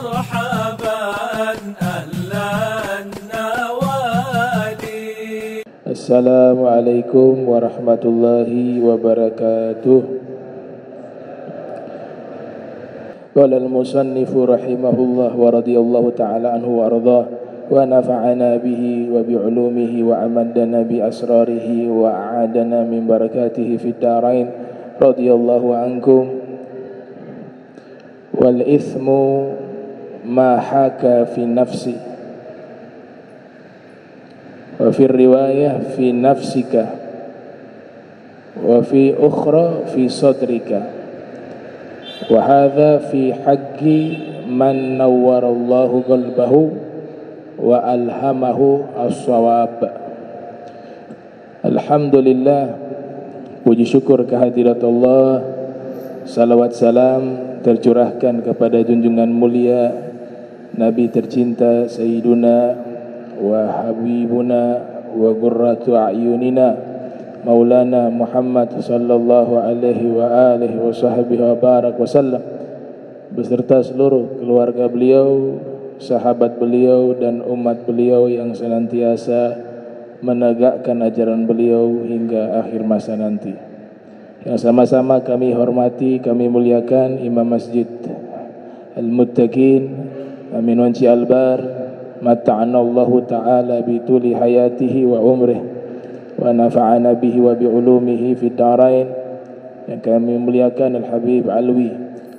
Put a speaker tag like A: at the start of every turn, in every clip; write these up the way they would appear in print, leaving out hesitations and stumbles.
A: مرحبا أهلا النوادي.
B: السلام عليكم ورحمة الله وبركاته. قال المصنف رحمه الله ورضي الله تعالى عنه وأرضاه ونفعنا به وبعلومه وأمدنا بأسراره وأعادنا من بركاته في الدارين رضي الله عنكم. والإثم ما حاك في نفسي وفي الرواية في نفسك وفي أخرى في صدرك وهذا في حق من نور الله قلبه وألهمه الصواب. Alhamdulillah, puji syukur kehadirat Allah, salawat salam tercurahkan kepada junjungan mulia Nabi tercinta Sayyiduna wa Habibuna wa Qurratu A'yunina Maulana Muhammad sallallahu alaihi wa alihi wa sahbihi wa barak wa sallam, beserta seluruh keluarga beliau, sahabat beliau dan umat beliau yang senantiasa menegakkan ajaran beliau hingga akhir masa nanti. Yang sama-sama kami hormati, kami muliakan Imam Masjid Al-Muttaqin Amin Wanci Albar, mata'anallahu ta'ala bituli hayatihi wa umrih wa nafa'ana bihi wa bi'ulumihi fid darain. Yang kami muliakan Al-Habib Alwi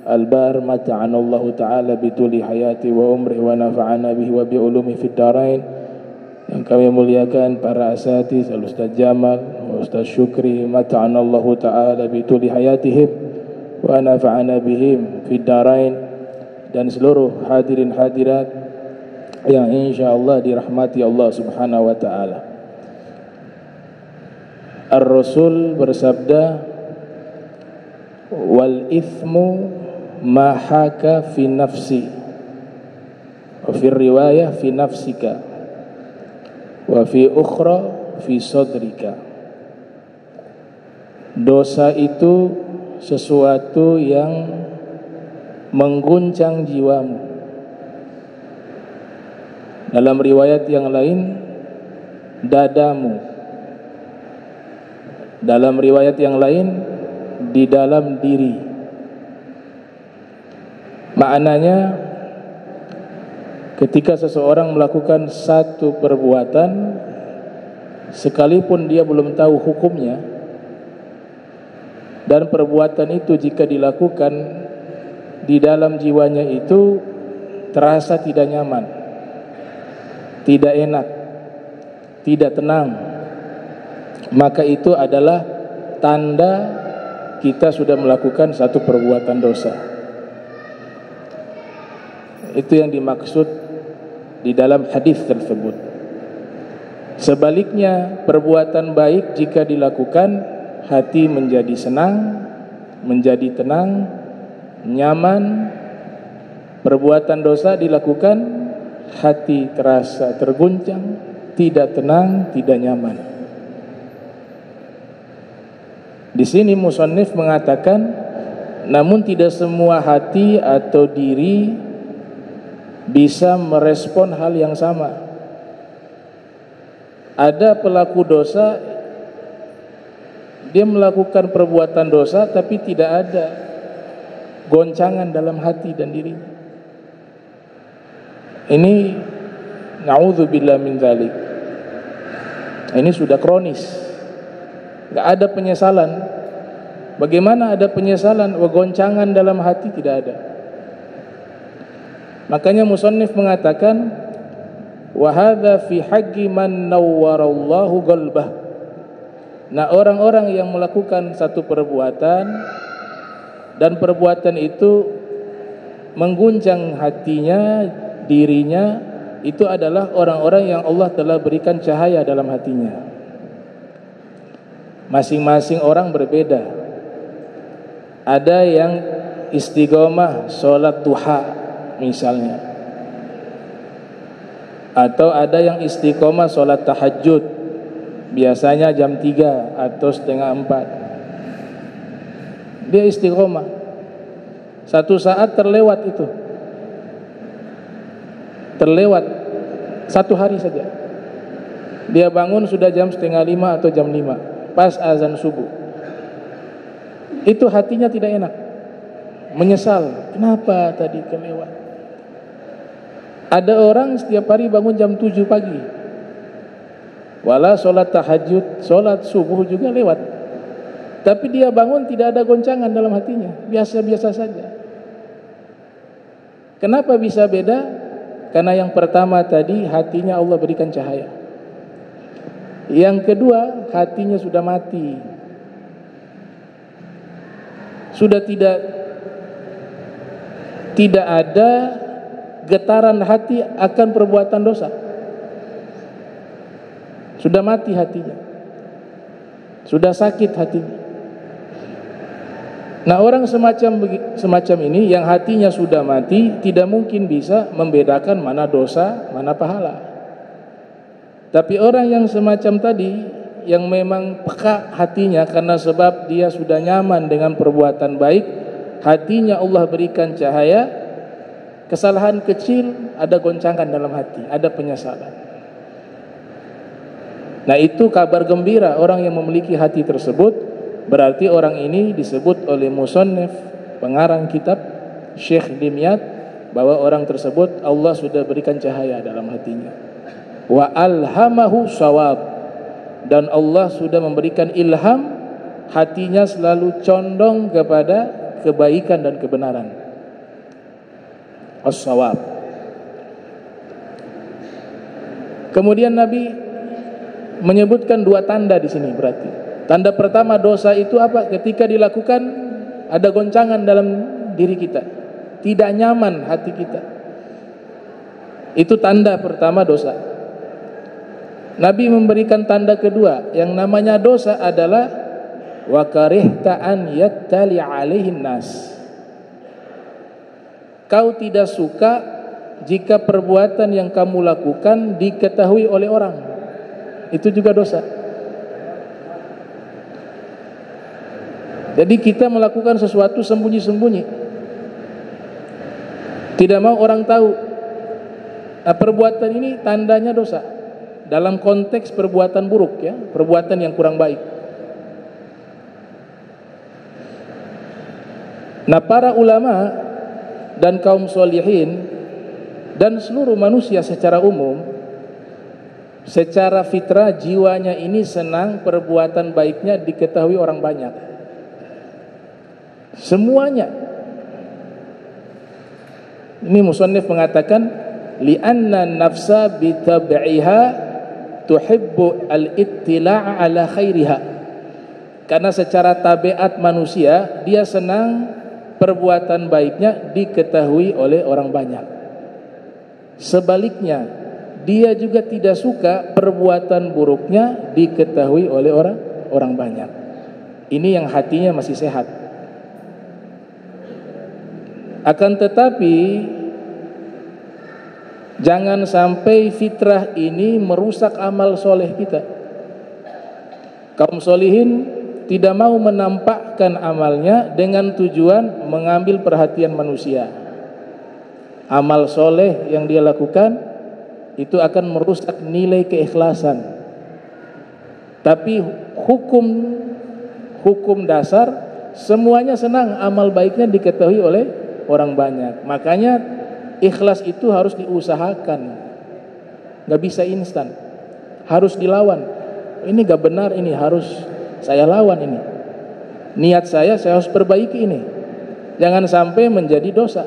B: Albar, mata'anallahu ta'ala bituli hayati wa umrih wa nafa'ana bihi wa bi'ulumihi fid darain. Yang kami muliakan para asatiz Al-Ustaz Jamal wa Ustaz Syukri, mata'anallahu ta'ala bituli hayatihim wa nafa'ana bihim fid darain. Dan seluruh hadirin hadirat yang insyaallah dirahmati Allah Subhanahu wa ta'ala. Ar-Rasul bersabda, wal ithmu ma haka fi nafsi wa fi riwayah fi nafsika wa fi ukhra fi sadrika. Dosa itu sesuatu yang mengguncang jiwamu. Dalam riwayat yang lain, dadamu. Dalam riwayat yang lain, di dalam diri. Maknanya, ketika seseorang melakukan satu perbuatan, sekalipun dia belum tahu hukumnya, dan perbuatan itu jika dilakukan di dalam jiwanya itu terasa tidak nyaman, tidak enak, tidak tenang, maka itu adalah tanda kita sudah melakukan satu perbuatan dosa. Itu yang dimaksud di dalam hadis tersebut. Sebaliknya, perbuatan baik jika dilakukan, hati menjadi senang, menjadi tenang, nyaman. Perbuatan dosa dilakukan, hati terasa terguncang, tidak tenang, tidak nyaman. Di sini musannif mengatakan, namun tidak semua hati atau diri bisa merespon hal yang sama. Ada pelaku dosa, dia melakukan perbuatan dosa tapi tidak ada goncangan dalam hati dan dirinya. Ini na'udzubillah min dzalik. Ini sudah kronis. Gak ada penyesalan. Bagaimana ada penyesalan? Goncangan dalam hati tidak ada. Makanya musannif mengatakan, wa hadza fi haqqi man nawwarallahu qalbah. Nah, orang-orang yang melakukan satu perbuatan dan perbuatan itu mengguncang hatinya, dirinya, itu adalah orang-orang yang Allah telah berikan cahaya dalam hatinya. Masing-masing orang berbeda. Ada yang istiqomah sholat duha misalnya, atau ada yang istiqomah sholat tahajud, biasanya jam 3 atau setengah 4. Dia istiqomah. Satu saat terlewat itu, terlewat 1 hari saja. Dia bangun sudah jam 4:30 atau jam 5 pas azan subuh. Itu hatinya tidak enak, menyesal, kenapa tadi kelewat. Ada orang setiap hari bangun jam 7 pagi, wala sholat tahajud, sholat subuh juga lewat, tapi dia bangun tidak ada goncangan dalam hatinya, biasa-biasa saja. Kenapa bisa beda? Karena yang pertama tadi hatinya Allah berikan cahaya, yang kedua hatinya sudah mati, sudah tidak ada getaran hati akan perbuatan dosa, sudah mati hatinya, sudah sakit hatinya. Nah, orang semacam ini yang hatinya sudah mati tidak mungkin bisa membedakan mana dosa, mana pahala. Tapi orang yang semacam tadi, yang memang peka hatinya karena sebab dia sudah nyaman dengan perbuatan baik, hatinya Allah berikan cahaya, kesalahan kecil ada goncangan dalam hati, ada penyesalan. Nah, itu kabar gembira orang yang memiliki hati tersebut. Berarti orang ini disebut oleh musannif, pengarang kitab Syekh Dimyat, bahwa orang tersebut Allah sudah berikan cahaya dalam hatinya. Wa alhamahu shawab, dan Allah sudah memberikan ilham, hatinya selalu condong kepada kebaikan dan kebenaran. As-shawab. Kemudian Nabi menyebutkan 2 tanda di sini berarti. Tanda pertama dosa itu apa? Ketika dilakukan ada goncangan dalam diri kita, tidak nyaman hati kita. Itu tanda pertama dosa. Nabi memberikan tanda kedua, yang namanya dosa adalah wa karihta an yattali alaihin nas. Kau tidak suka jika perbuatan yang kamu lakukan diketahui oleh orang. Itu juga dosa. Jadi kita melakukan sesuatu sembunyi-sembunyi, tidak mau orang tahu. Nah, perbuatan ini tandanya dosa dalam konteks perbuatan buruk, ya, perbuatan yang kurang baik. Nah, para ulama dan kaum solihin dan seluruh manusia secara umum, secara fitrah jiwanya ini senang perbuatan baiknya diketahui orang banyak. Semuanya. Ini musannif mengatakan li'anna nafsa bitab'iha tuhibbu al-ittila' ala khairiha. Karena secara tabiat manusia dia senang perbuatan baiknya diketahui oleh orang banyak. Sebaliknya, dia juga tidak suka perbuatan buruknya diketahui oleh orang banyak. Ini yang hatinya masih sehat. Akan tetapi jangan sampai fitrah ini merusak amal soleh kita. Kaum solihin tidak mau menampakkan amalnya dengan tujuan mengambil perhatian manusia. Amal soleh yang dia lakukan itu akan merusak nilai keikhlasan. Tapi hukum dasar semuanya senang amal baiknya diketahui oleh orang banyak. Makanya ikhlas itu harus diusahakan, gak bisa instan, harus dilawan. Ini gak benar, ini harus saya lawan. Ini niat saya harus perbaiki ini, jangan sampai menjadi dosa.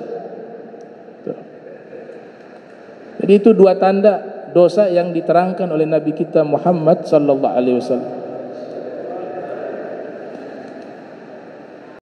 B: Jadi itu 2 tanda dosa yang diterangkan oleh Nabi kita Muhammad sallallahu alaihi wasallam.